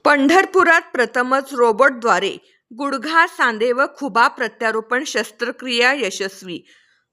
पंढरपुरात प्रथमच रोबोटद्वारे गुडघा, सांधे व खुबा प्रत्यारोपण शस्त्रक्रिया यशस्वी.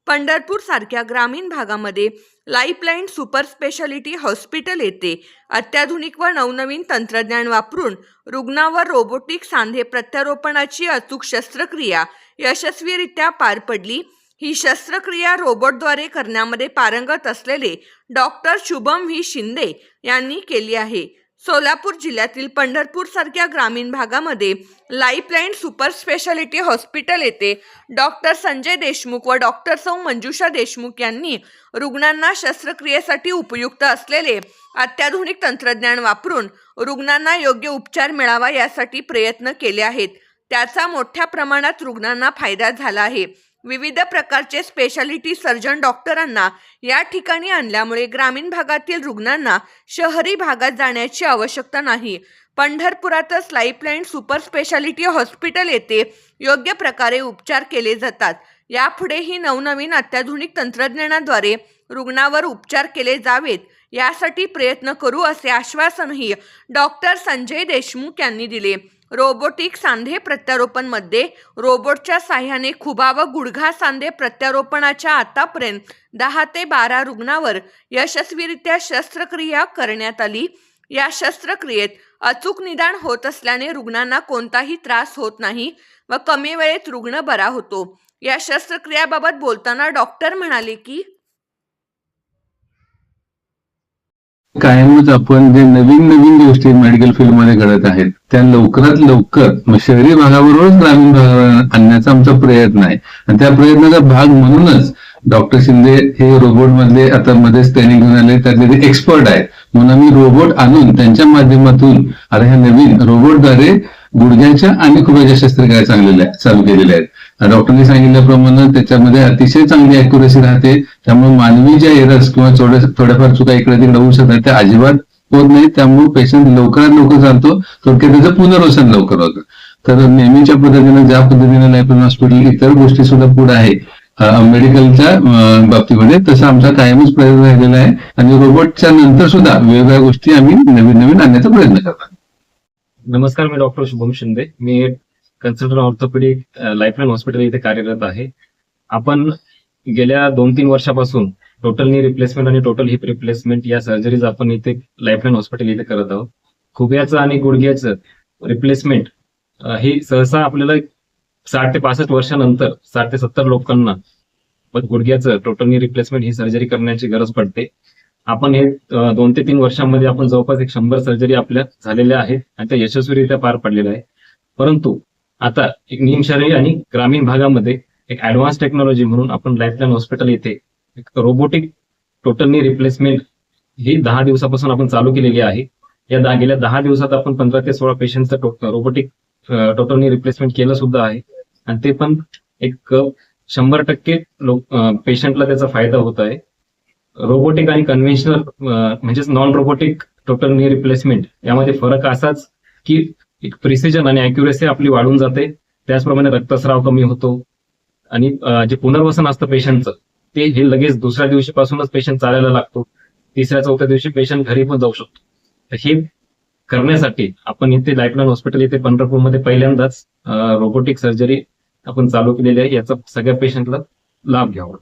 पंढरपूर सारख्या ग्रामीण भागामध्ये लाईफलाईन सुपर स्पेशालिटी हॉस्पिटल येथे अत्याधुनिक व नवनवीन तंत्रज्ञान वापरून रुग्णावर रोबोटिक सांधे प्रत्यारोपणाची अचूक शस्त्रक्रिया यशस्वीरित्या पार पडली. ही शस्त्रक्रिया रोबोटद्वारे करण्यामध्ये पारंगत असलेले डॉक्टर शुभम व्ही शिंदे यांनी केली आहे. सोलापूर जिल्ह्यातील पंढरपूर सारख्या ग्रामीण भागामध्ये लाईफलाईन सुपर स्पेशालिटी हॉस्पिटल येथे डॉक्टर संजय देशमुख व डॉक्टर सौ मंजुषा देशमुख यांनी रुग्णांना शस्त्रक्रियेसाठी उपयुक्त असलेले अत्याधुनिक तंत्रज्ञान वापरून रुग्णांना योग्य उपचार मिळावा यासाठी प्रयत्न केले आहेत. त्याचा मोठ्या प्रमाणात रुग्णांना फायदा झाला आहे. विविध प्रकारचे स्पेशालिटी सर्जन डॉक्टरांना या ठिकाणी आणल्यामुळे ग्रामीण भागातील रुग्णांना शहरी भागात जाण्याची आवश्यकता नाही. पंढरपुरातच लाईफलाईन सुपर स्पेशालिटी हॉस्पिटल येथे योग्य प्रकारे उपचार केले जातात. यापुढेही नवनवीन अत्याधुनिक तंत्रज्ञानाद्वारे रुग्णावर उपचार केले जावेत यासाठी प्रयत्न करू असे आश्वासनही डॉक्टर संजय देशमुख यांनी दिले. रोबोटिक सांधे प्रत्यारोपणमध्ये रोबोटच्या साह्याने खुबा व गुडघा सांधे प्रत्यारोपणाच्या आतापर्यंत 10 ते 12 रुग्णावर यशस्वीरित्या शस्त्रक्रिया करण्यात आली. या शस्त्रक्रियेत अचूक निदान होत असल्याने रुग्णांना कोणताही त्रास होत नाही व कमी वेळेत रुग्ण बरा होतो. या शस्त्रक्रियाबाबत बोलताना डॉक्टर म्हणाले की कायमच आपण जे नवीन गोष्टी मेडिकल फील्डमध्ये घडत आहेत त्या लवकरात लवकर शहरी भागाबरोबरच ग्रामीण भागावर आणण्याचा आमचा प्रयत्न आहे. आणि त्या प्रयत्नाचा भाग म्हणूनच डॉक्टर शिंदे हे रोबोट मधले आता मध्येच ट्रेनिंग घेऊन आले, त्यातले ते एक्सपर्ट आहेत. म्हणून आम्ही रोबोट आणून त्यांच्या माध्यमातून आता ह्या नवीन रोबोटद्वारे गुडघ्याच्या आणि खुब्याच्या शस्त्रक्रिया चालू केलेल्या आहेत. डॉक्टरनी सांगितल्याप्रमाणे त्याच्यामध्ये अतिशय चांगली अॅक्युरेसी राहते. त्यामुळे मानवी ज्या एरर्स किंवा थोड्याफार चुका इकडे तिकडे होऊ शकतात त्या अजिबात होत नाही. त्यामुळे पेशंट लवकरात लवकर चालतो, थोडक्यात त्याचं पुनर्वसन लवकर होतं. तर नेहमीच्या पद्धतीने ज्या पद्धतीने लाईफलाईन हॉस्पिटल इतर गोष्टी सुद्धा पुढे आहे मेडिकलच्या बाबतीमध्ये, तसं आमचा कायमच प्रयत्न राहिलेला आहे. आणि रोबोटच्या नंतर सुद्धा वेगवेगळ्या गोष्टी आम्ही नवीन आणण्याचा प्रयत्न करतो. नमस्कार, मी डॉक्टर शुभम शिंदे. मी कन्सल्टंट ऑर्थोपेडिक लाईफलाईन हॉस्पिटल इथे कार्यरत आहे. आपण गेल्या 2-3 वर्षापासून टोटल नी रिप्लेसमेंट आणि टोटल हिप रिप्लेसमेंट या सर्जरीज आपण इथे लाईफलाईन हॉस्पिटल इथे करत आहोत. खुब्याचं आणि गुडघ्याचं रिप्लेसमेंट ही सहसा आपल्याला 60 ते 65 वर्षानंतर 60 ते 70 लोकांना गुडघ्याचं टोटल नी रिप्लेसमेंट ही सर्जरी करण्याची गरज पडते. आपण हे 2 ते 3 वर्षांमध्ये आपण जवळपास 100 सर्जरी आपल्या झालेल्या आहेत आणि त्या यशस्वीरित्या पार पडलेल्या आहे. परंतु आता एक निमशहरी आणि ग्रामीण भागामध्ये एक ऍडव्हान्स टेक्नॉलॉजी म्हणून आपण लाईफलाईन हॉस्पिटल येथे एक रोबोटिक टोटल नी रिप्लेसमेंट ही 10 दिवसापासून आपण चालू केलेली आहे. या गेल्या 10 दिवसात आपण 15 ते 16 पेशंटचं रोबोटिक टोटल नी रिप्लेसमेंट केलं सुद्धा आहे. आणि ते पण एक 100% पेशंटला त्याचा फायदा होत आहे. रोबोटिक आणि कन्व्हेन्शनल म्हणजेच non robotic total knee replacement यामध्ये फरक असाच की एक प्रिसिजन आणि अॅक्युरेसी आपली वाढून जाते. त्याचप्रमाणे रक्तस्राव कमी होतो आणि जे पुनर्वसन असतं पेशंटचं ते हे लगेच दुसऱ्या दिवशीपासूनच पेशंट चालायला लागतो. 3-4 दिवशी पेशंट घरी पण जाऊ शकतो. तर हे करण्यासाठी आपण इथे लाईफलाईन हॉस्पिटल इथे पंढरपूरमध्ये पहिल्यांदाच रोबोटिक सर्जरी आपण चालू केलेली आहे. याचा सगळ्या पेशंटला लाभ घ्यावा.